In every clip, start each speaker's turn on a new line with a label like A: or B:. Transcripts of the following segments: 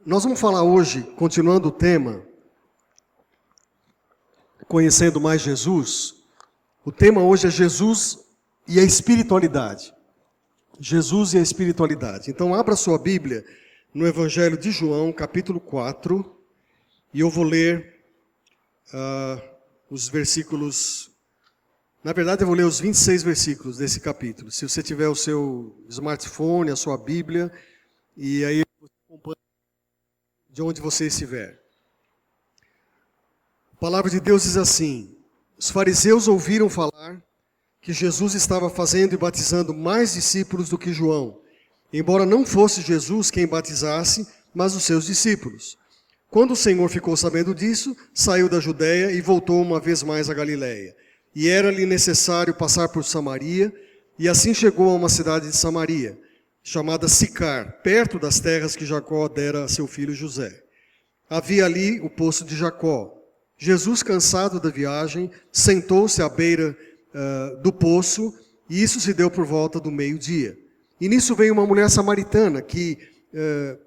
A: Nós vamos falar hoje, continuando o tema, conhecendo mais Jesus. O tema hoje é Jesus e a espiritualidade. Jesus e a espiritualidade. Então abra sua Bíblia no Evangelho de João, capítulo 4, e eu vou ler os versículos. Na verdade, eu vou ler os 26 versículos desse capítulo. Se você tiver o seu smartphone, a sua Bíblia, e aí você acompanha de onde você estiver. A palavra de Deus diz assim: os fariseus ouviram falar que Jesus estava fazendo e batizando mais discípulos do que João, embora não fosse Jesus quem batizasse, mas os seus discípulos. Quando o Senhor ficou sabendo disso, saiu da Judeia e voltou uma vez mais a Galiléia. E era-lhe necessário passar por Samaria, e assim chegou a uma cidade de Samaria, chamada Sicar, perto das terras que Jacó dera a seu filho José. Havia ali o poço de Jacó. Jesus, cansado da viagem, sentou-se à beira do poço, e isso se deu por volta do meio-dia. E nisso veio uma mulher samaritana que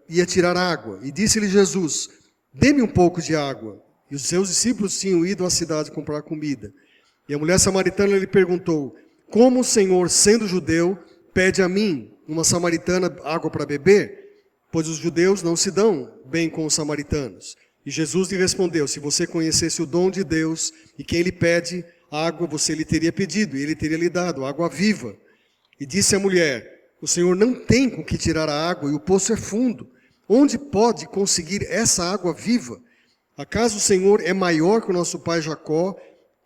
A: ia tirar água, e disse-lhe Jesus: dê-me um pouco de água. E os seus discípulos tinham ido à cidade comprar comida. E a mulher samaritana lhe perguntou: como o Senhor, sendo judeu, pede a mim, uma samaritana, água para beber? Pois os judeus não se dão bem com os samaritanos. E Jesus lhe respondeu: se você conhecesse o dom de Deus e quem lhe pede água, você lhe teria pedido, e ele teria lhe dado água viva. E disse a mulher: o Senhor não tem com que tirar a água, e o poço é fundo. Onde pode conseguir essa água viva? Acaso o Senhor é maior que o nosso pai Jacó,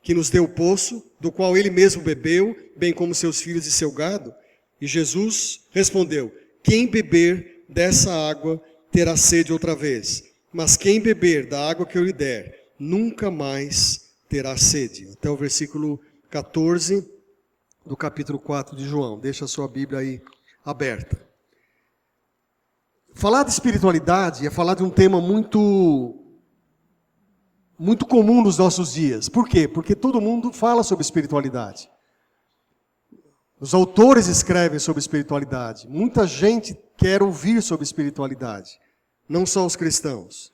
A: que nos deu o poço, do qual ele mesmo bebeu, bem como seus filhos e seu gado? E Jesus respondeu: quem beber dessa água terá sede outra vez, mas quem beber da água que eu lhe der, nunca mais terá sede. Até o versículo 14 do capítulo 4 de João. Deixa a sua Bíblia aí aberta. Falar de espiritualidade é falar de um tema muito comum nos nossos dias. Por quê? Porque todo mundo fala sobre espiritualidade. Os autores escrevem sobre espiritualidade. Muita gente quer ouvir sobre espiritualidade, não só os cristãos.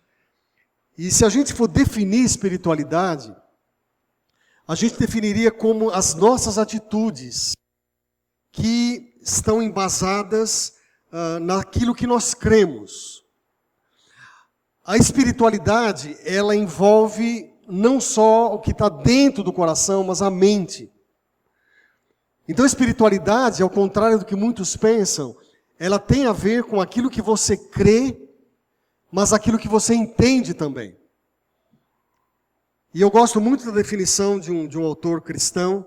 A: E se a gente for definir espiritualidade, a gente definiria como as nossas atitudes que estão embasadas naquilo que nós cremos. A espiritualidade, ela envolve não só o que está dentro do coração, mas a mente. Então a espiritualidade, ao contrário do que muitos pensam, ela tem a ver com aquilo que você crê, mas aquilo que você entende também. E eu gosto muito da definição de um autor cristão,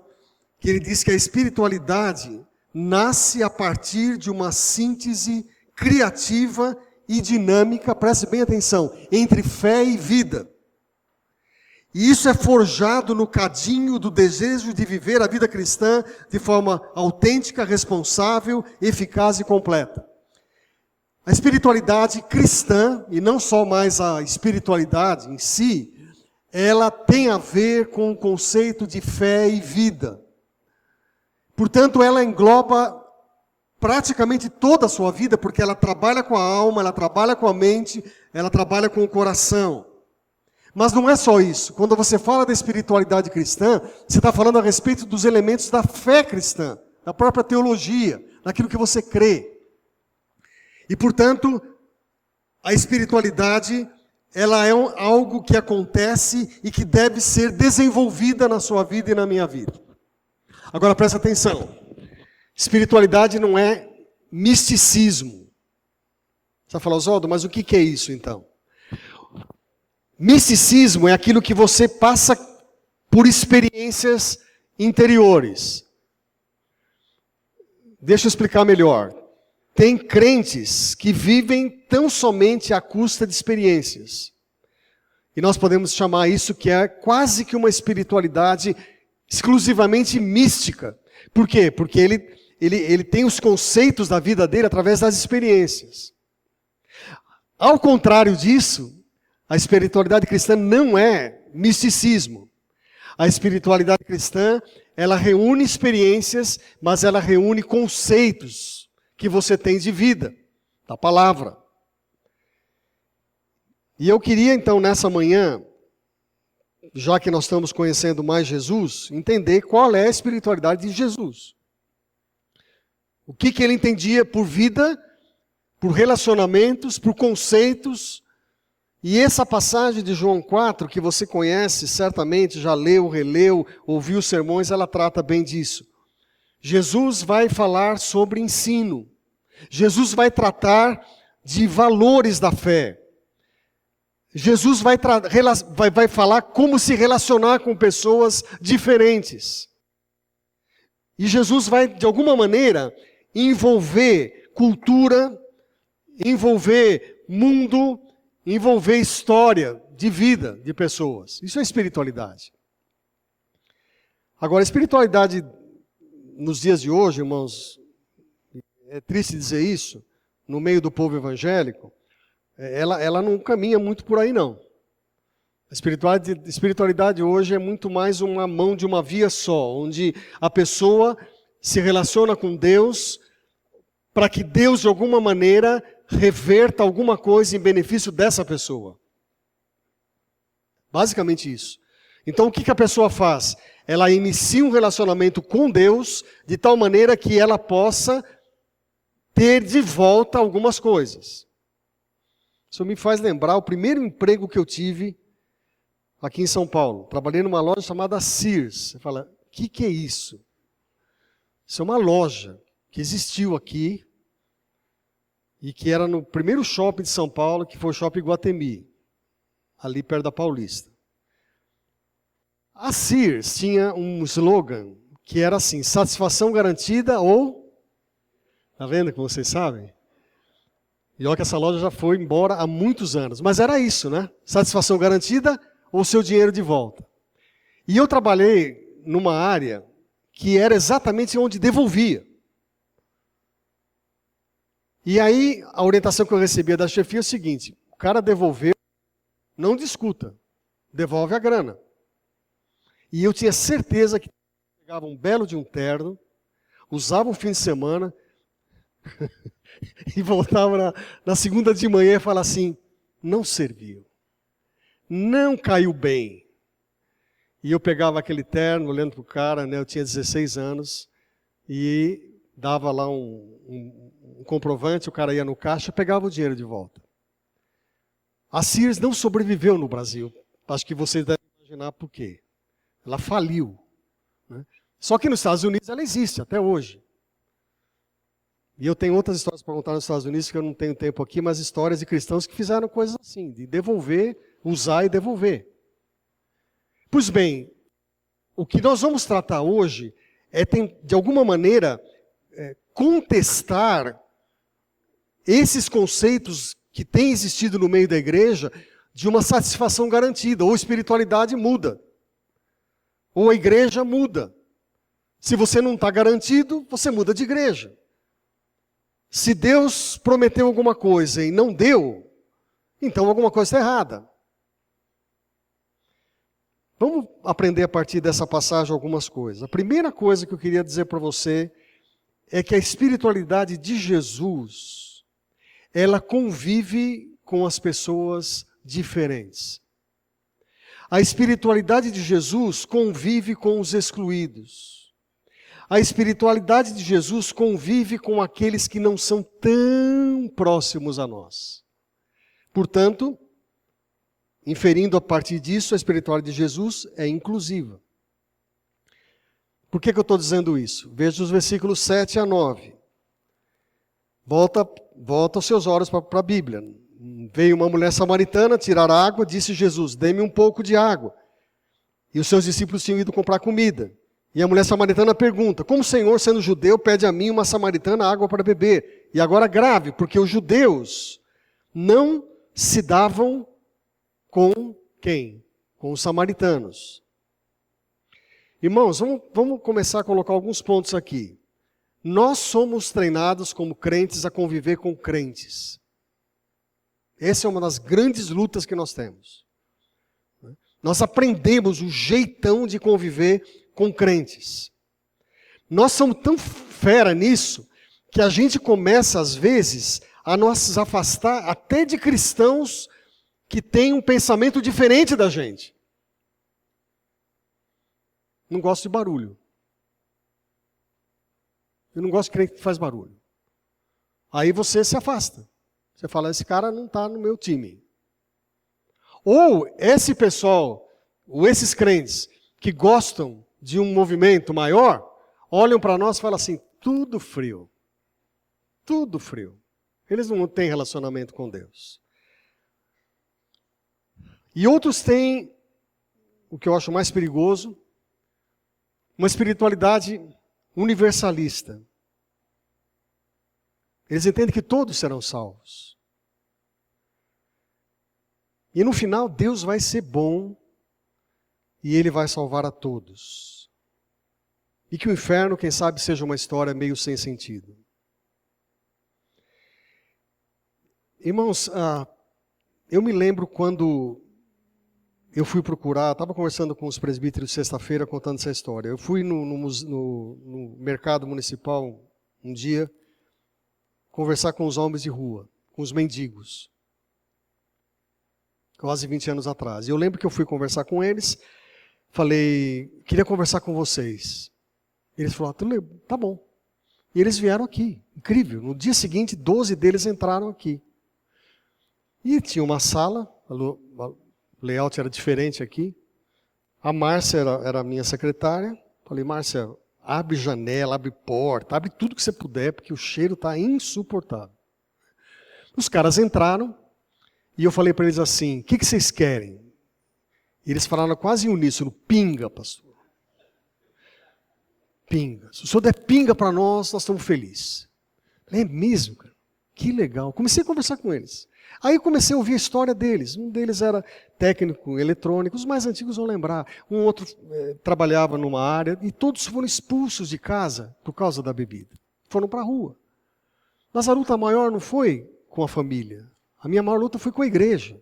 A: que ele diz que a espiritualidade nasce a partir de uma síntese criativa e dinâmica, preste bem atenção, entre fé e vida. E isso é forjado no cadinho do desejo de viver a vida cristã de forma autêntica, responsável, eficaz e completa. A espiritualidade cristã, e não só mais a espiritualidade em si, ela tem a ver com o conceito de fé e vida. Portanto, ela engloba praticamente toda a sua vida, porque ela trabalha com a alma, ela trabalha com a mente, ela trabalha com o coração. Mas não é só isso. Quando você fala da espiritualidade cristã, você está falando a respeito dos elementos da fé cristã, da própria teologia, daquilo que você crê. E, portanto, a espiritualidade, ela é algo que acontece e que deve ser desenvolvida na sua vida e na minha vida. Agora, presta atenção. Espiritualidade não é misticismo. Você vai falar: Oswaldo, mas o que é isso então? Misticismo é aquilo que você passa por experiências interiores. Deixa eu explicar melhor. Tem crentes que vivem tão somente à custa de experiências. E nós podemos chamar isso que é quase que uma espiritualidade exclusivamente mística. Por quê? Porque ele tem os conceitos da vida dele através das experiências. Ao contrário disso, a espiritualidade cristã não é misticismo. A espiritualidade cristã, ela reúne experiências, mas ela reúne conceitos que você tem de vida, da palavra. E eu queria então nessa manhã, já que nós estamos conhecendo mais Jesus, entender qual é a espiritualidade de Jesus. O que ele entendia por vida, por relacionamentos, por conceitos. E essa passagem de João 4, que você conhece, certamente já leu, releu, ouviu os sermões, ela trata bem disso. Jesus vai falar sobre ensino. Jesus vai tratar de valores da fé. Jesus vai falar como se relacionar com pessoas diferentes. E Jesus vai, de alguma maneira, envolver cultura, envolver mundo, envolver história de vida de pessoas. Isso é espiritualidade. Agora, a espiritualidade nos dias de hoje, irmãos, é triste dizer isso, no meio do povo evangélico, ela não caminha muito por aí, não. A espiritualidade hoje é muito mais uma mão de uma via só, onde a pessoa se relaciona com Deus para que Deus, de alguma maneira, reverta alguma coisa em benefício dessa pessoa. Basicamente isso. Então, o que a pessoa faz? Ela inicia um relacionamento com Deus de tal maneira que ela possa ter de volta algumas coisas. Isso me faz lembrar o primeiro emprego que eu tive aqui em São Paulo. Trabalhei numa loja chamada Sears. Você fala, o que é isso? Isso é uma loja que existiu aqui e que era no primeiro shopping de São Paulo, que foi o Shopping Iguatemi, ali perto da Paulista. A Sears tinha um slogan que era assim, satisfação garantida ou... Está vendo que vocês sabem? E olha que essa loja já foi embora há muitos anos. Mas era isso, né? Satisfação garantida ou seu dinheiro de volta. E eu trabalhei numa área que era exatamente onde devolvia. E aí, a orientação que eu recebia da chefia é o seguinte, o cara devolveu, não discuta, devolve a grana. E eu tinha certeza que pegava um belo de um terno, usava um fim de semana e voltava na segunda de manhã e falava assim, não serviu, não caiu bem. E eu pegava aquele terno, olhando para o cara, né, eu tinha 16 anos, e dava lá um comprovante, o cara ia no caixa, pegava o dinheiro de volta. A Sears não sobreviveu no Brasil. Acho que vocês devem imaginar por quê. Ela faliu. Né? Só que nos Estados Unidos ela existe até hoje. E eu tenho outras histórias para contar nos Estados Unidos que eu não tenho tempo aqui, mas histórias de cristãos que fizeram coisas assim, de devolver, usar e devolver. Pois bem, o que nós vamos tratar hoje é, de alguma maneira, contestar esses conceitos que têm existido no meio da igreja de uma satisfação garantida, ou espiritualidade muda, ou a igreja muda. Se você não está garantido, você muda de igreja. Se Deus prometeu alguma coisa e não deu, então alguma coisa está errada. Vamos aprender a partir dessa passagem algumas coisas. A primeira coisa que eu queria dizer para você é que a espiritualidade de Jesus, ela convive com as pessoas diferentes. A espiritualidade de Jesus convive com os excluídos. A espiritualidade de Jesus convive com aqueles que não são tão próximos a nós. Portanto, inferindo a partir disso, a espiritualidade de Jesus é inclusiva. Por que eu estou dizendo isso? Veja os versículos 7 a 9. Volta os seus olhos para a Bíblia. Veio uma mulher samaritana tirar água, disse Jesus, dê-me um pouco de água. E os seus discípulos tinham ido comprar comida. E a mulher samaritana pergunta, como o Senhor, sendo judeu, pede a mim, uma samaritana, água para beber? E agora grave, porque os judeus não se davam com quem? Com os samaritanos. Irmãos, vamos começar a colocar alguns pontos aqui. Nós somos treinados como crentes a conviver com crentes. Essa é uma das grandes lutas que nós temos. Nós aprendemos o jeitão de conviver com crentes. Nós somos tão fera nisso que a gente começa, às vezes, a nos afastar até de cristãos que tem um pensamento diferente da gente. Não gosto de barulho. Eu não gosto de crente que faz barulho. Aí você se afasta. Você fala, esse cara não está no meu time. Ou esse pessoal, ou esses crentes que gostam de um movimento maior, olham para nós e falam assim, tudo frio. Tudo frio. Eles não têm relacionamento com Deus. E outros têm, o que eu acho mais perigoso, uma espiritualidade universalista. Eles entendem que todos serão salvos. E no final, Deus vai ser bom e Ele vai salvar a todos. E que o inferno, quem sabe, seja uma história meio sem sentido. Irmãos, eu me lembro quando eu fui procurar, estava conversando com os presbíteros sexta-feira contando essa história. Eu fui no mercado municipal um dia conversar com os homens de rua, com os mendigos, quase 20 anos atrás. E eu lembro que eu fui conversar com eles, falei, queria conversar com vocês. Eles falaram, tá bom. E eles vieram aqui, incrível. No dia seguinte, 12 deles entraram aqui. E tinha uma sala, o layout era diferente aqui. A Márcia era a minha secretária. Falei, Márcia, abre janela, abre porta, abre tudo que você puder, porque o cheiro está insuportável. Os caras entraram e eu falei para eles assim, o que vocês querem? E eles falaram quase em uníssono, pinga, pastor. Pinga. Se o senhor der pinga para nós estamos felizes. É mesmo, cara? Que legal. Comecei a conversar com eles. Aí comecei a ouvir a história deles. Um deles era técnico eletrônico, os mais antigos vão lembrar. Um outro trabalhava numa área e todos foram expulsos de casa por causa da bebida. Foram para a rua. Mas a luta maior não foi com a família. A minha maior luta foi com a igreja.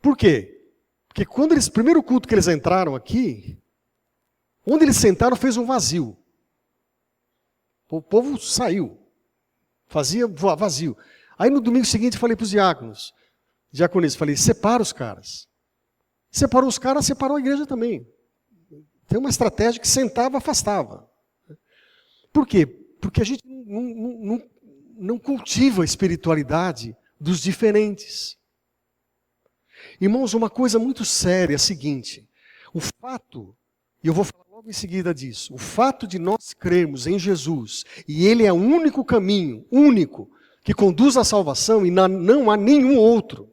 A: Por quê? Porque quando o primeiro culto que eles entraram aqui, onde eles sentaram fez um vazio. O povo saiu. Fazia vazio. Aí no domingo seguinte eu falei para os diaconistas, falei, separa os caras. Separou os caras, separou a igreja também. Tem uma estratégia que sentava, afastava. Por quê? Porque a gente não cultiva a espiritualidade dos diferentes. Irmãos, uma coisa muito séria é a seguinte, o fato, e eu vou falar logo em seguida disso, o fato de nós crermos em Jesus, e Ele é o único caminho, único, que conduz à salvação e não há nenhum outro.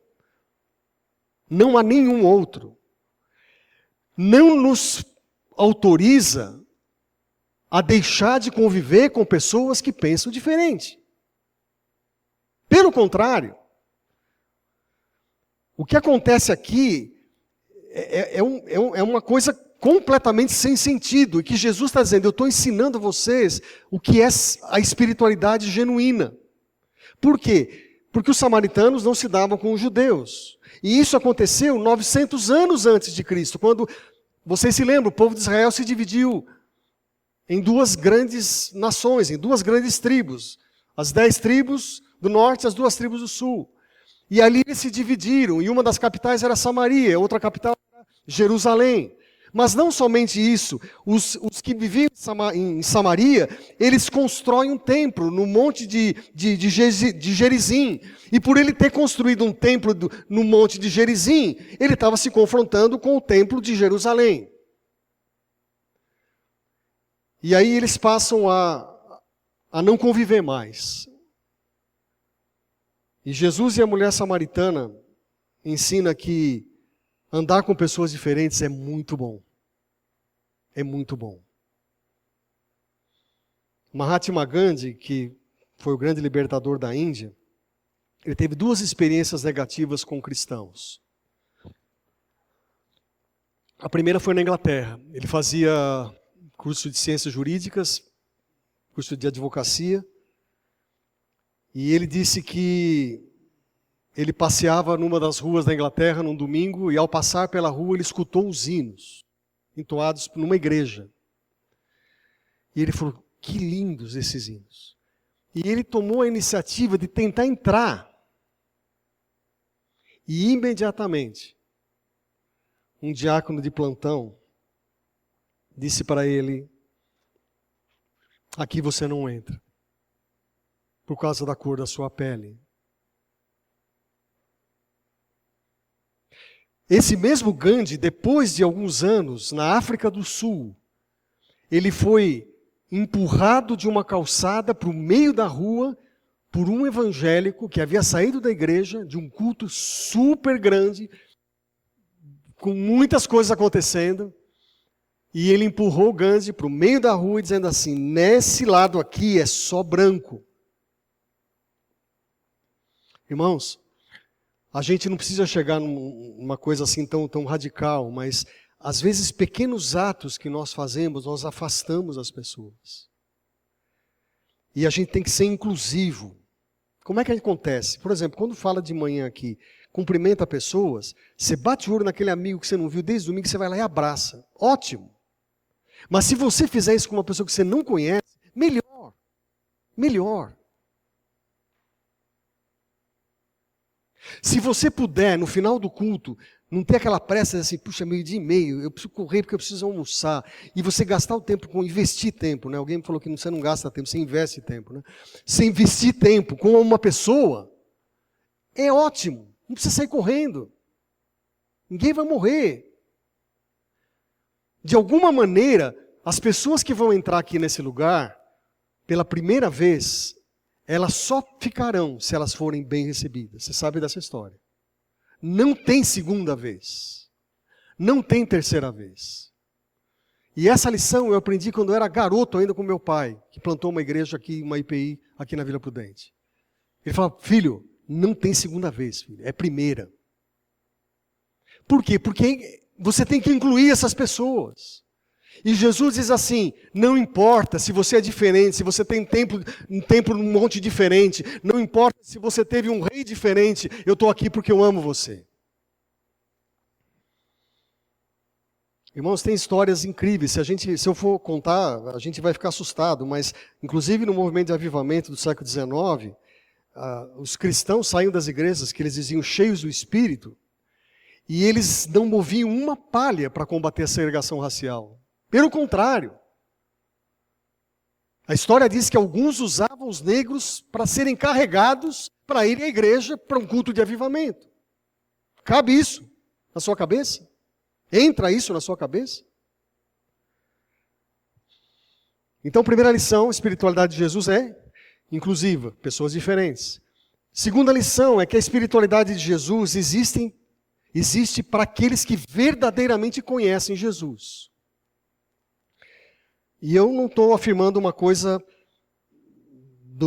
A: Não há nenhum outro. Não nos autoriza a deixar de conviver com pessoas que pensam diferente. Pelo contrário, o que acontece aqui é uma coisa completamente sem sentido, e que Jesus está dizendo, eu estou ensinando vocês o que é a espiritualidade genuína. Por quê? Porque os samaritanos não se davam com os judeus. E isso aconteceu 900 anos antes de Cristo, quando, vocês se lembram, o povo de Israel se dividiu em duas grandes nações, em duas grandes tribos. As 10 tribos do norte e as 2 tribos do sul. E ali eles se dividiram, e uma das capitais era Samaria, outra capital era Jerusalém. Mas não somente isso, os que viviam em Samaria, eles constroem um templo no monte de Gerizim. E por ele ter construído um templo no monte de Gerizim, ele estava se confrontando com o templo de Jerusalém. E aí eles passam a não conviver mais. E Jesus e a mulher samaritana ensinam que andar com pessoas diferentes é muito bom. É muito bom. Mahatma Gandhi, que foi o grande libertador da Índia, ele teve 2 experiências negativas com cristãos. A primeira foi na Inglaterra. Ele fazia curso de ciências jurídicas, curso de advocacia, e ele disse que ele passeava numa das ruas da Inglaterra num domingo, e ao passar pela rua ele escutou os hinos entoados numa igreja. E ele falou, que lindos esses hinos. E ele tomou a iniciativa de tentar entrar E imediatamente, um diácono de plantão disse para ele: aqui você não entra, por causa da cor da sua pele. Esse mesmo Gandhi, depois de alguns anos, na África do Sul, ele foi empurrado de uma calçada para o meio da rua por um evangélico que havia saído da igreja, de um culto super grande, com muitas coisas acontecendo, e ele empurrou o Gandhi para o meio da rua, dizendo assim: nesse lado aqui é só branco. Irmãos, a gente não precisa chegar numa coisa assim tão radical, mas às vezes pequenos atos que nós fazemos, nós afastamos as pessoas. E a gente tem que ser inclusivo. Como é que acontece? Por exemplo, quando fala de manhã aqui, cumprimenta pessoas, você bate o olho naquele amigo que você não viu desde domingo, você vai lá e abraça. Ótimo. Mas se você fizer isso com uma pessoa que você não conhece, melhor. Melhor. Se você puder, no final do culto, não ter aquela pressa assim, puxa, 12:30, eu preciso correr porque eu preciso almoçar. E você gastar o tempo com investir tempo, né? Alguém me falou que você não gasta tempo, você investe tempo, né? Você investir tempo com uma pessoa é ótimo. Não precisa sair correndo. Ninguém vai morrer. De alguma maneira, as pessoas que vão entrar aqui nesse lugar, pela primeira vez, elas só ficarão se elas forem bem recebidas. Você sabe dessa história. Não tem segunda vez. Não tem terceira vez. E essa lição eu aprendi quando eu era garoto ainda com meu pai, que plantou uma igreja aqui, uma IPI, aqui na Vila Prudente. Ele falava: filho, não tem segunda vez, filho, é primeira. Por quê? Porque você tem que incluir essas pessoas. E Jesus diz assim: não importa se você é diferente, se você tem um tempo num monte diferente, não importa se você teve um rei diferente, eu estou aqui porque eu amo você. Irmãos, tem histórias incríveis. Se eu for contar, a gente vai ficar assustado, mas inclusive no movimento de avivamento do século XIX, os cristãos saíam das igrejas que eles diziam cheios do Espírito, e eles não moviam uma palha para combater a segregação racial. Pelo contrário, a história diz que alguns usavam os negros para serem carregados para ir à igreja para um culto de avivamento. Cabe isso na sua cabeça? Entra isso na sua cabeça? Então, primeira lição, a espiritualidade de Jesus é inclusiva, pessoas diferentes. Segunda lição é que a espiritualidade de Jesus existe para aqueles que verdadeiramente conhecem Jesus. E eu não estou afirmando uma coisa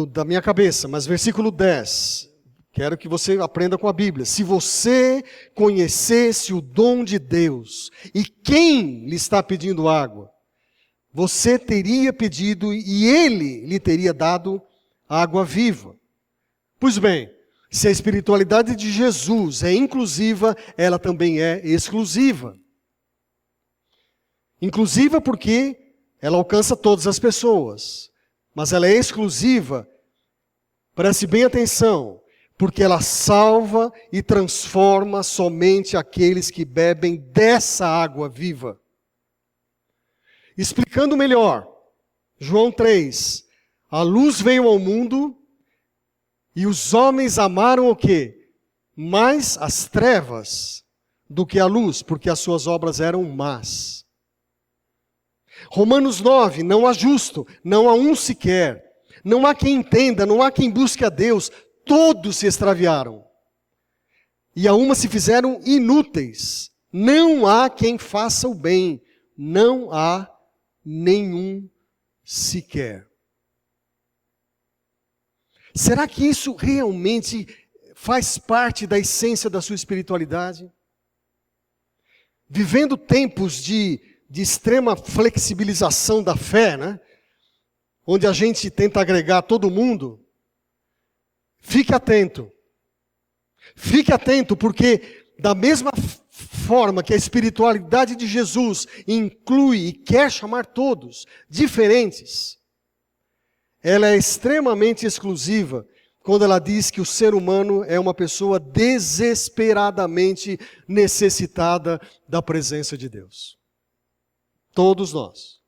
A: da minha cabeça, mas versículo 10, quero que você aprenda com a Bíblia. Se você conhecesse o dom de Deus e quem lhe está pedindo água, você teria pedido e Ele lhe teria dado água viva. Pois bem, se a espiritualidade de Jesus é inclusiva, ela também é exclusiva. Inclusiva porque ela alcança todas as pessoas, mas ela é exclusiva, preste bem atenção, porque ela salva e transforma somente aqueles que bebem dessa água viva. Explicando melhor, João 3, a luz veio ao mundo e os homens amaram o quê? Mais as trevas do que a luz, porque as suas obras eram más. Romanos 9, não há justo, não há um sequer, não há quem entenda, não há quem busque a Deus, todos se extraviaram. E a uma se fizeram inúteis, não há quem faça o bem, não há nenhum sequer. Será que isso realmente faz parte da essência da sua espiritualidade? Vivendo tempos de extrema flexibilização da fé, né? Onde a gente tenta agregar todo mundo, fique atento. Fique atento, porque da mesma forma que a espiritualidade de Jesus inclui e quer chamar todos diferentes, ela é extremamente exclusiva quando ela diz que o ser humano é uma pessoa desesperadamente necessitada da presença de Deus. Todos nós.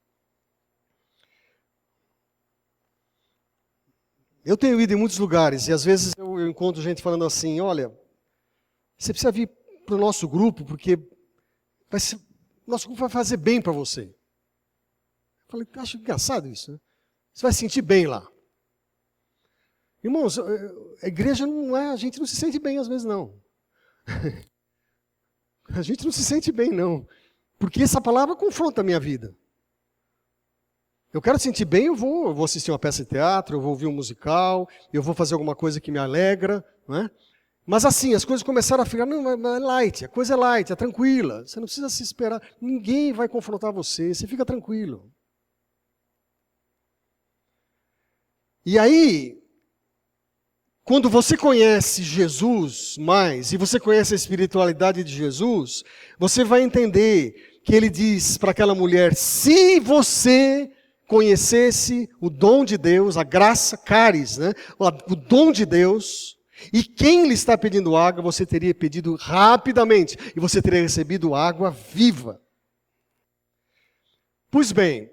A: Eu tenho ido em muitos lugares e às vezes eu encontro gente falando assim, olha, você precisa vir para o nosso grupo porque nosso grupo vai fazer bem para você. Eu falei, acho engraçado isso, né? Você vai se sentir bem lá. Irmãos, a igreja não é, a gente não se sente bem às vezes não. A gente não se sente bem não, porque essa palavra confronta a minha vida. Eu quero sentir bem, eu vou assistir uma peça de teatro, eu vou ouvir um musical, eu vou fazer alguma coisa que me alegra, não é? Mas assim, as coisas começaram a ficar, não, é light, a coisa é light, é tranquila, você não precisa se esperar, ninguém vai confrontar você fica tranquilo. E aí, quando você conhece Jesus mais, e você conhece a espiritualidade de Jesus, você vai entender que ele diz para aquela mulher, se você conhecesse o dom de Deus, a graça, caris, né? O dom de Deus, e quem lhe está pedindo água, você teria pedido rapidamente, e você teria recebido água viva. Pois bem,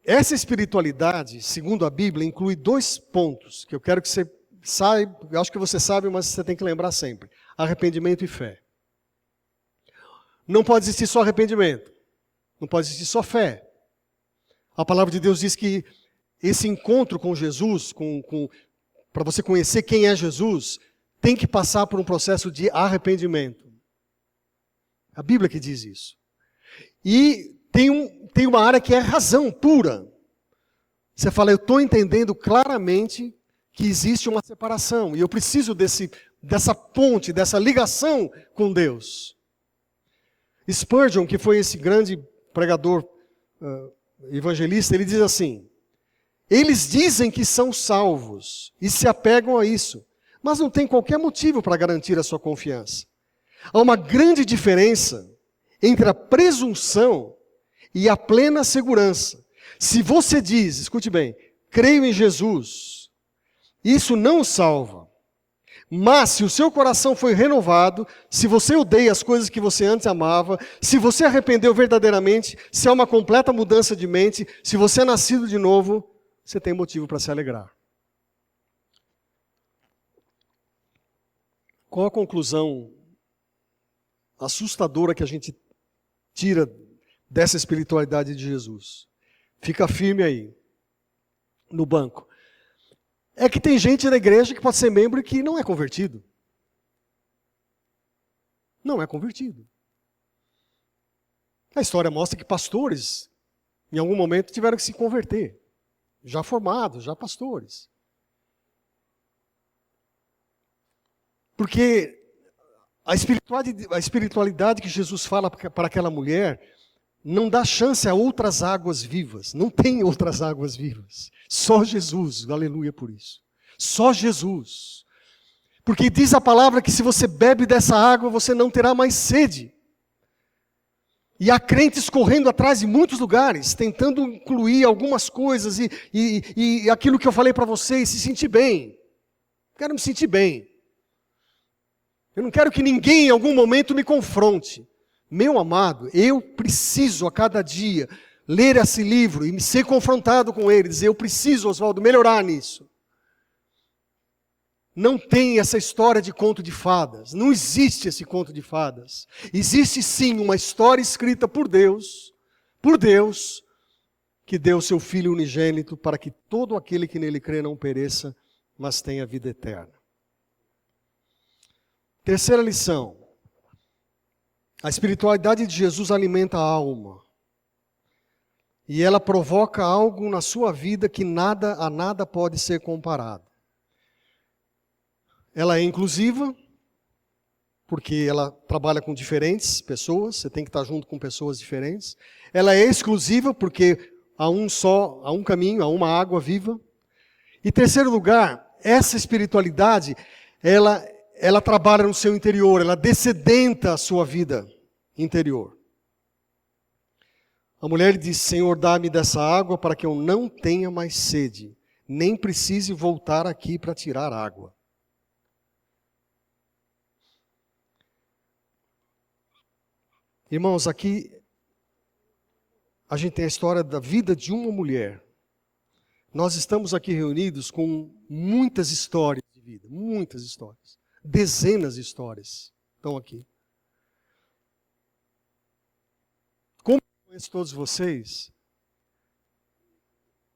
A: essa espiritualidade, segundo a Bíblia, inclui 2 pontos, que eu quero que você saiba, eu acho que você sabe, mas você tem que lembrar sempre. Arrependimento e fé. Não pode existir só arrependimento, não pode existir só fé. A palavra de Deus diz que esse encontro com Jesus, para você conhecer quem é Jesus, tem que passar por um processo de arrependimento. A Bíblia que diz isso. E tem uma área que é razão pura. Você fala, eu estou entendendo claramente que existe uma separação, e eu preciso dessa ponte, dessa ligação com Deus. Spurgeon, que foi esse grande pregador evangelista, ele diz assim, eles dizem que são salvos e se apegam a isso, mas não tem qualquer motivo para garantir a sua confiança. Há uma grande diferença entre a presunção e a plena segurança. Se você diz, escute bem, creio em Jesus, isso não o salva. Mas se o seu coração foi renovado, se você odeia as coisas que você antes amava, se você arrependeu verdadeiramente, se há uma completa mudança de mente, se você é nascido de novo, você tem motivo para se alegrar. Qual a conclusão assustadora que a gente tira dessa espiritualidade de Jesus? Fica firme aí, no banco. É que tem gente na igreja que pode ser membro e que não é convertido. Não é convertido. A história mostra que pastores, em algum momento, tiveram que se converter. Já formados, já pastores. Porque a espiritualidade que Jesus fala para aquela mulher não dá chance a outras águas vivas. Não tem outras águas vivas. Só Jesus, aleluia por isso. Só Jesus. Porque diz a palavra que se você bebe dessa água, você não terá mais sede. E há crentes correndo atrás em muitos lugares, tentando incluir algumas coisas e aquilo que eu falei para vocês, se sentir bem. Quero me sentir bem. Eu não quero que ninguém em algum momento me confronte. Meu amado, eu preciso a cada dia ler esse livro e me ser confrontado com ele, dizer, eu preciso, Oswaldo, melhorar nisso. Não tem essa história de conto de fadas, não existe esse conto de fadas. Existe sim uma história escrita por Deus, que deu seu Filho unigênito para que todo aquele que nele crê não pereça, mas tenha vida eterna. Terceira lição. A espiritualidade de Jesus alimenta a alma. E ela provoca algo na sua vida que a nada pode ser comparado. Ela é inclusiva, porque ela trabalha com diferentes pessoas, você tem que estar junto com pessoas diferentes. Ela é exclusiva, porque há um caminho, há uma água viva. E terceiro lugar, essa espiritualidade, ela trabalha no seu interior, ela dessedenta a sua vida interior. A mulher diz, Senhor, dá-me dessa água para que eu não tenha mais sede, nem precise voltar aqui para tirar água. Irmãos, aqui a gente tem a história da vida de uma mulher. Nós estamos aqui reunidos com muitas histórias de vida, muitas histórias. Dezenas de histórias estão aqui. Como eu conheço todos vocês,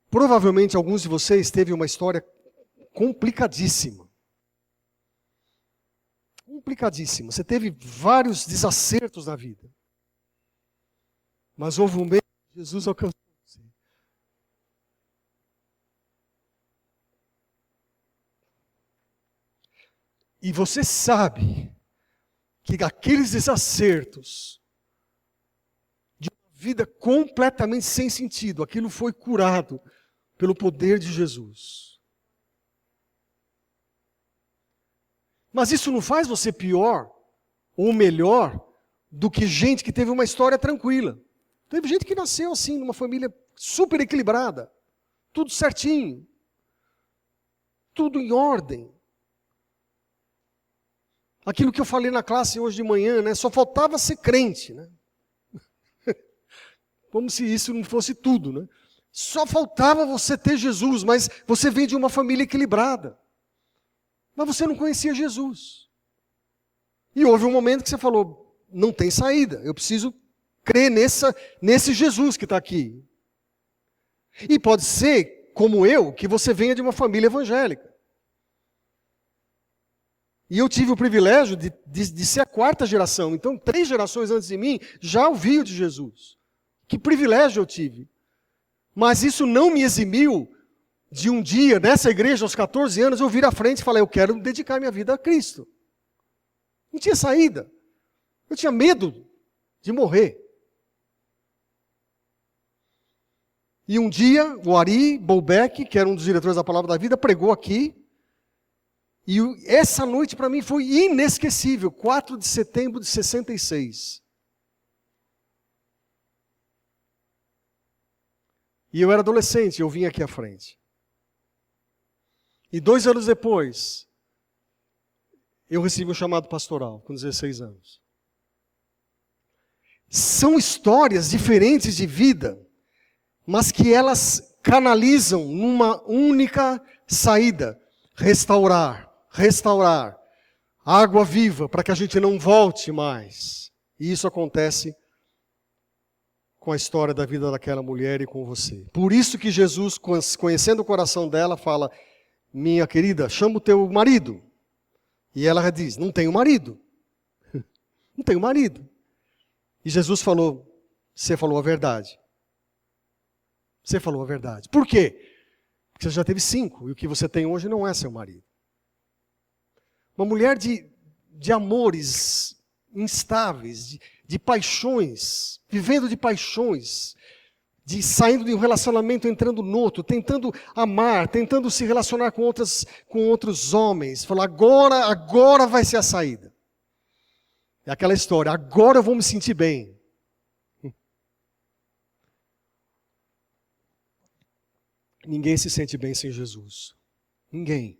A: provavelmente alguns de vocês teve uma história complicadíssima. Complicadíssima. Você teve vários desacertos na vida. Mas houve um momento que Jesus alcançou você. E você sabe que aqueles desacertos de uma vida completamente sem sentido, aquilo foi curado pelo poder de Jesus. Mas isso não faz você pior ou melhor do que gente que teve uma história tranquila. Teve gente que nasceu assim, numa família super equilibrada, tudo certinho, tudo em ordem. Aquilo que eu falei na classe hoje de manhã, né? Só faltava ser crente, né? Como se isso não fosse tudo, né? Só faltava você ter Jesus, mas você vem de uma família equilibrada. Mas você não conhecia Jesus. E houve um momento que você falou, não tem saída, eu preciso crer nesse Jesus que está aqui. E pode ser, como eu, que você venha de uma família evangélica. E eu tive o privilégio de ser a quarta geração. Então, 3 gerações antes de mim já ouviam de Jesus. Que privilégio eu tive. Mas isso não me eximiu de um dia, nessa igreja, aos 14 anos, eu vir à frente e falar, eu quero dedicar minha vida a Cristo. Não tinha saída. Eu tinha medo de morrer. E um dia, o Ari Bolbeck, que era um dos diretores da Palavra da Vida, pregou aqui. E essa noite para mim foi inesquecível, 4 de setembro de 66. E eu era adolescente, eu vim aqui à frente. E 2 anos depois, eu recebi um chamado pastoral, com 16 anos. São histórias diferentes de vida, mas que elas canalizam numa única saída: restaurar. Água viva, para que a gente não volte mais. E isso acontece com a história da vida daquela mulher e com você. Por isso que Jesus, conhecendo o coração dela, fala, minha querida, chama o teu marido. E ela diz, não tenho marido. Não tenho marido. E Jesus falou, você falou a verdade. Você falou a verdade. Por quê? Porque você já teve 5, e o que você tem hoje não é seu marido. Uma mulher de amores instáveis, de paixões, vivendo de paixões, saindo de um relacionamento, entrando no outro, tentando amar, tentando se relacionar com outros homens. Falar, agora vai ser a saída. É aquela história, agora eu vou me sentir bem. Ninguém se sente bem sem Jesus. Ninguém.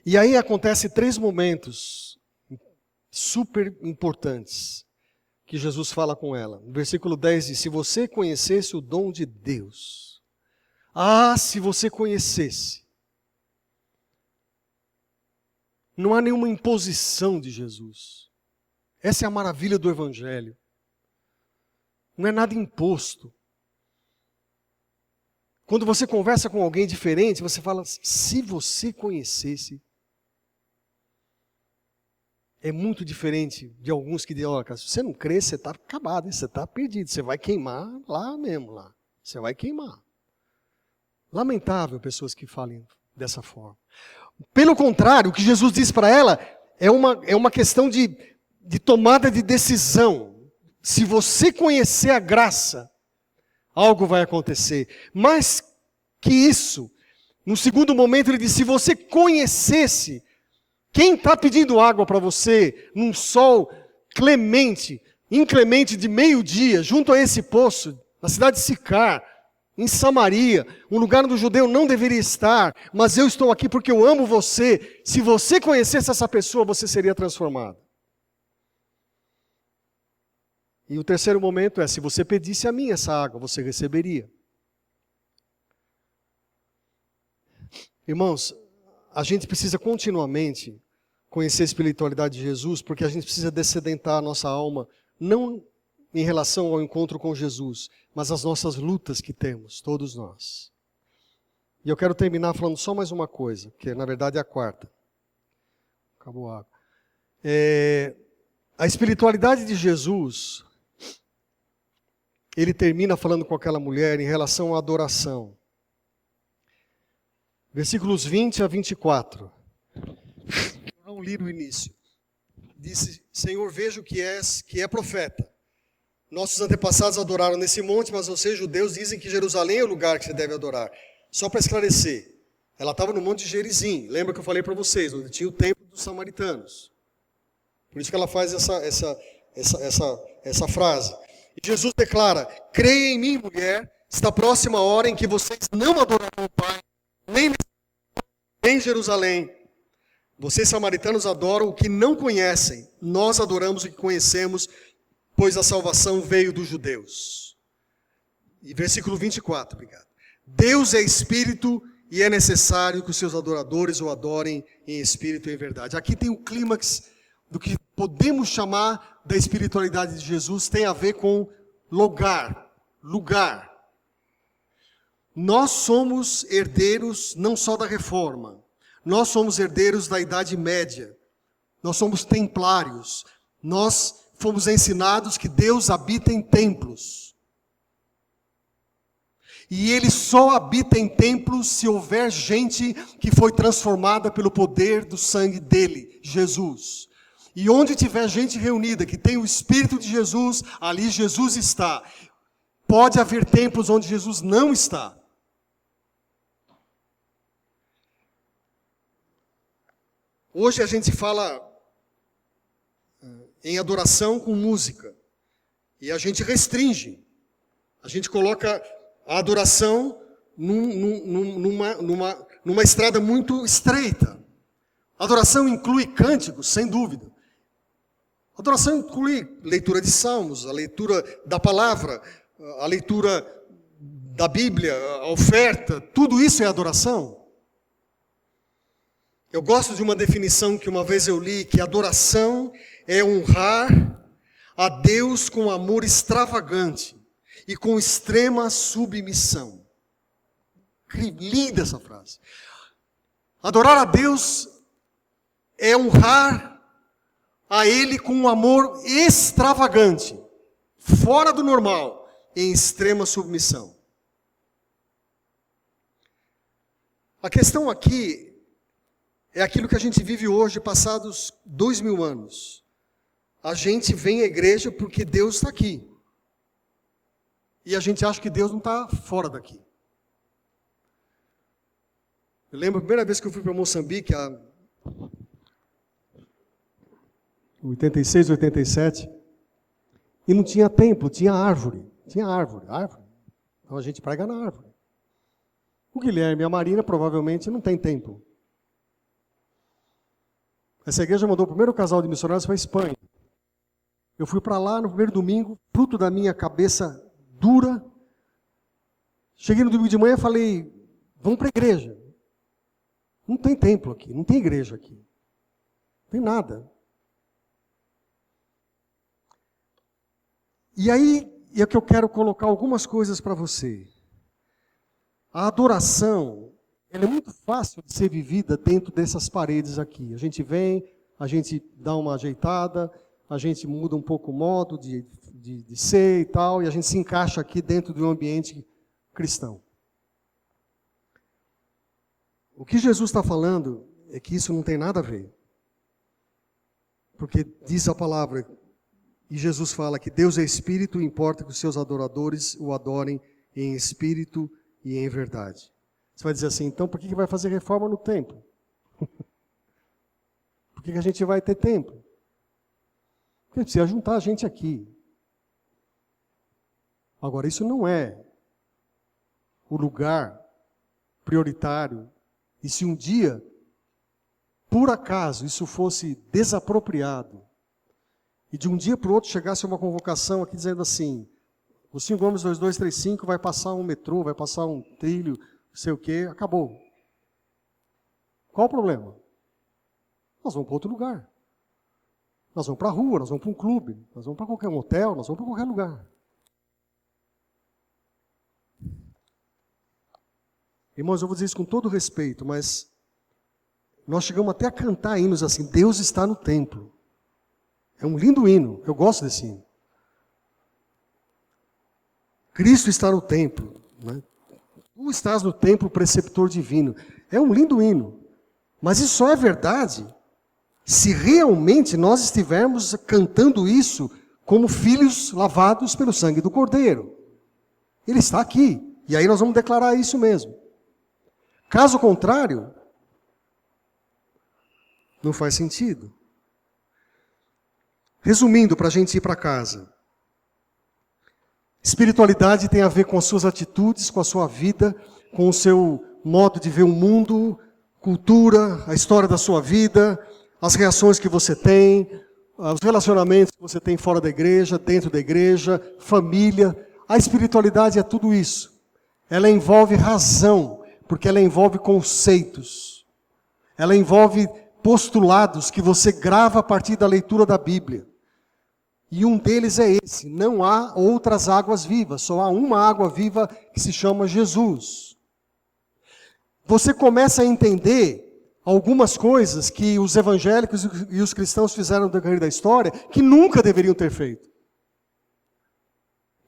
A: E aí acontece 3 momentos super importantes que Jesus fala com ela. No versículo 10 diz, se você conhecesse o dom de Deus. Ah, se você conhecesse. Não há nenhuma imposição de Jesus. Essa é a maravilha do Evangelho. Não é nada imposto. Quando você conversa com alguém diferente, você fala, se você conhecesse. É muito diferente de alguns que dizem, olha, se você não crê, você está acabado, você está perdido, você vai queimar lá mesmo, lá. Você vai queimar. Lamentável pessoas que falem dessa forma. Pelo contrário, o que Jesus diz para ela é uma questão de tomada de decisão. Se você conhecer a graça, algo vai acontecer. Mais que isso, no segundo momento ele diz, se você conhecesse quem está pedindo água para você num sol clemente, inclemente de meio-dia, junto a esse poço, na cidade de Sicar, em Samaria, um lugar onde o judeu não deveria estar, mas eu estou aqui porque eu amo você. Se você conhecesse essa pessoa, você seria transformado. E o terceiro momento é, se você pedisse a mim essa água, você receberia. Irmãos, a gente precisa continuamente conhecer a espiritualidade de Jesus, porque a gente precisa dessedentar a nossa alma, não em relação ao encontro com Jesus, mas as nossas lutas que temos, todos nós. E eu quero terminar falando só mais uma coisa, que na verdade é a quarta. Acabou a água. A espiritualidade de Jesus, ele termina falando com aquela mulher em relação à adoração. Versículos 20 a 24. Eu não li no início. Disse, Senhor, vejo que é profeta. Nossos antepassados adoraram nesse monte, mas vocês, judeus, dizem que Jerusalém é o lugar que você deve adorar. Só para esclarecer, ela estava no monte de Gerizim. Lembra que eu falei para vocês, onde tinha o templo dos samaritanos. Por isso que ela faz essa frase. E Jesus declara, creia em mim, mulher, está próxima a hora em que vocês não adorarão o Pai, nem em Jerusalém. Vocês samaritanos adoram o que não conhecem. Nós adoramos o que conhecemos, pois a salvação veio dos judeus. E versículo 24, obrigado. Deus é espírito e é necessário que os seus adoradores o adorem em espírito e em verdade. Aqui tem o clímax do que podemos chamar da espiritualidade de Jesus, tem a ver com lugar. Nós somos herdeiros não só da reforma, nós somos herdeiros da Idade Média, nós somos templários, nós fomos ensinados que Deus habita em templos. E Ele só habita em templos se houver gente que foi transformada pelo poder do sangue dele, Jesus. E onde tiver gente reunida que tem o Espírito de Jesus, ali Jesus está. Pode haver templos onde Jesus não está. Hoje a gente fala em adoração com música. E a gente restringe. A gente coloca a adoração numa estrada muito estreita. A adoração inclui cânticos, sem dúvida. A adoração inclui leitura de salmos, a leitura da palavra, a leitura da Bíblia, a oferta, tudo isso é adoração. Eu gosto de uma definição que uma vez eu li, que adoração é honrar a Deus com amor extravagante e com extrema submissão. Linda essa frase. Adorar a Deus é honrar a Ele com um amor extravagante, fora do normal, em extrema submissão. A questão aqui é aquilo que a gente vive hoje, passados 2000 anos. A gente vem à igreja porque Deus está aqui. E a gente acha que Deus não está fora daqui. Eu lembro a primeira vez que eu fui para Moçambique, há 86, 87, e não tinha templo, tinha árvore. Tinha árvore. Então a gente prega na árvore. O Guilherme e a Marina provavelmente não tem templo. Essa igreja mandou o primeiro casal de missionários para a Espanha. Eu fui para lá no primeiro domingo, fruto da minha cabeça dura. Cheguei no domingo de manhã e falei, vamos para a igreja. Não tem templo aqui, não tem igreja aqui. Não tem nada. E aí é que eu quero colocar algumas coisas para você. A adoração, ela é muito fácil de ser vivida dentro dessas paredes aqui. A gente vem, a gente dá uma ajeitada, a gente muda um pouco o modo de ser e tal, e a gente se encaixa aqui dentro de um ambiente cristão. O que Jesus está falando é que isso não tem nada a ver. Porque diz a palavra, e Jesus fala que Deus é espírito e importa que os seus adoradores o adorem em espírito e em verdade. Você vai dizer assim, então por que vai fazer reforma no templo? Por que a gente vai ter templo? Porque precisa juntar a gente aqui. Agora, isso não é o lugar prioritário. E se um dia, por acaso, isso fosse desapropriado, e de um dia para o outro chegasse uma convocação aqui dizendo assim, Agostinho Gomes 2235 vai passar um metrô, vai passar um trilho, não sei o quê, acabou. Qual o problema? Nós vamos para outro lugar. Nós vamos para a rua, nós vamos para um clube, nós vamos para qualquer hotel, nós vamos para qualquer lugar. Irmãos, eu vou dizer isso com todo respeito, mas nós chegamos até a cantar hinos assim, Deus está no templo. É um lindo hino, eu gosto desse hino. Cristo está no templo, né? Tu estás no templo, preceptor divino. É um lindo hino, mas isso só é verdade se realmente nós estivermos cantando isso como filhos lavados pelo sangue do Cordeiro. Ele está aqui, e aí nós vamos declarar isso mesmo. Caso contrário, não faz sentido. Resumindo, para a gente ir para casa. Espiritualidade tem a ver com as suas atitudes, com a sua vida, com o seu modo de ver o mundo, cultura, a história da sua vida, as reações que você tem, os relacionamentos que você tem fora da igreja, dentro da igreja, família. A espiritualidade é tudo isso. Ela envolve razão, porque ela envolve conceitos. Ela envolve postulados que você grava a partir da leitura da Bíblia. E um deles é esse, não há outras águas vivas, só há uma água viva que se chama Jesus. Você começa a entender algumas coisas que os evangélicos e os cristãos fizeram no decorrer da história, que nunca deveriam ter feito.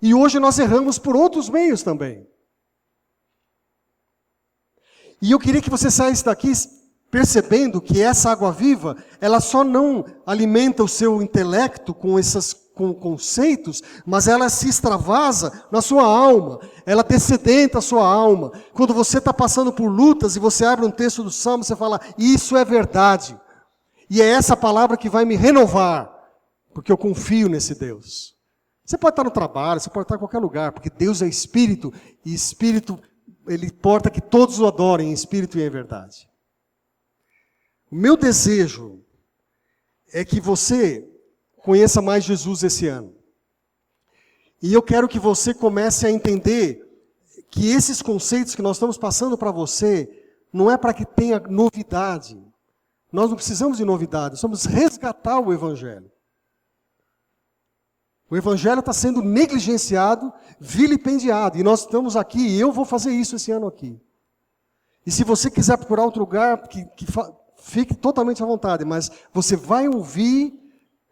A: E hoje nós erramos por outros meios também. E eu queria que você saísse daqui percebendo que essa água viva, ela só não alimenta o seu intelecto com conceitos, mas ela se extravasa na sua alma, ela dessedenta a sua alma. Quando você está passando por lutas e você abre um texto do Salmo, você fala, isso é verdade. E é essa palavra que vai me renovar, porque eu confio nesse Deus. Você pode estar no trabalho, você pode estar em qualquer lugar, porque Deus é Espírito, e Espírito, Ele importa que todos o adorem em Espírito e em verdade. O meu desejo é que você conheça mais Jesus esse ano. E eu quero que você comece a entender que esses conceitos que nós estamos passando para você, não é para que tenha novidade. Nós não precisamos de novidade, nós vamos resgatar o Evangelho. O Evangelho está sendo negligenciado, vilipendiado, e nós estamos aqui, e eu vou fazer isso esse ano aqui. E se você quiser procurar outro lugar, fique totalmente à vontade, mas você vai ouvir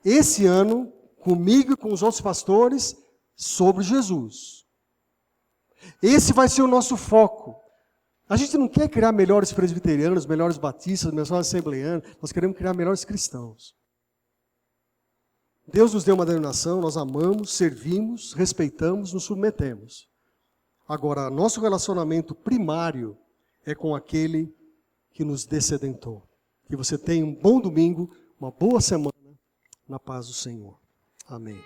A: esse ano, comigo e com os outros pastores, sobre Jesus. Esse vai ser o nosso foco. A gente não quer criar melhores presbiterianos, melhores batistas, melhores assembleanos, nós queremos criar melhores cristãos. Deus nos deu uma denominação, nós amamos, servimos, respeitamos, nos submetemos. Agora, nosso relacionamento primário é com aquele que nos descedentou. Que você tenha um bom domingo, uma boa semana, na paz do Senhor. Amém.